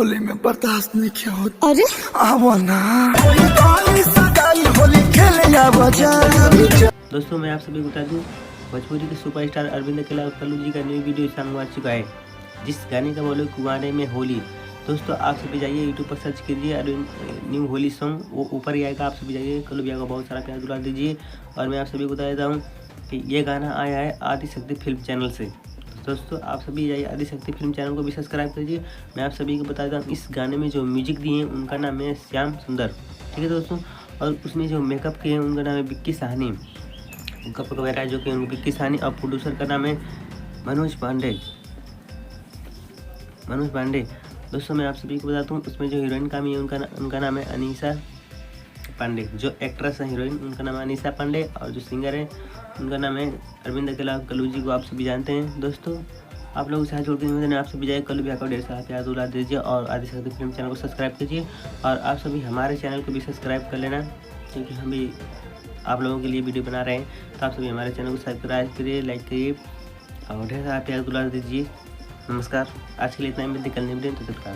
होली में बर्दाश्त नहीं किया होता। अरे आवो ना होली खेले आवो जा। दोस्तों मैं आप सभी को बता दूं, भोजपुरी के सुपरस्टार अरविंद कल्लू जी का न्यू वीडियो सामने आ चुका है, जिस गाने का बोलो कुंवारे में होली। दोस्तों आप सभी जाइए यूट्यूब पर सर्च कीजिए अरविंद न्यू होली सॉन्ग, वो ऊपर ही आएगा। आप सभी जाइए, कल्लू भैया को बहुत सारा प्यार दुला दीजिए। और मैं आप सभी को बता देता हूँ कि ये गाना आया है आदिशक्ति फिल्म चैनल से। दोस्तों आप सभी जाइए आदिशक्ति फिल्म चैनल को भी सब्सक्राइब कीजिए। मैं आप सभी को बता देता हूँ, इस गाने में जो म्यूजिक दिए हैं उनका नाम है श्याम सुंदर, ठीक है दोस्तों। और उसमें जो मेकअप किए हैं उनका नाम है विक्की साहनी, मेकअप वगैरह जो कि विक्की साहनी। और प्रोड्यूसर का नाम है मनोज पांडे। दोस्तों मैं आप सभी को बताता हूँ, उसमें जो हीरोइन काम है उनका नाम है अनीसा पांडे। जो एक्ट्रेस है हीरोइन उनका नाम है अनीसा पांडे, और जो सिंगर है उनका नाम है अरविंद कल्लू जी को आप सभी जानते हैं। दोस्तों आप लोगों से हाथ जोड़ के निवेदन है, आप सभी जाए कल्लू भैया को ढेर सारा प्यार दुला दीजिए और आदिशक्ति फिल्म चैनल को सब्सक्राइब कीजिए। और आप सभी हमारे चैनल को भी सब्सक्राइब कर लेना, क्योंकि हम भी आप लोगों के लिए वीडियो बना रहे हैं। तो आप सभी हमारे चैनल को सब्सक्राइब करिए, लाइक करिए और ढेर सारा प्यार दुला दीजिए। नमस्कार, आज के लिए इतना ही। मैं निकलने भी तो तक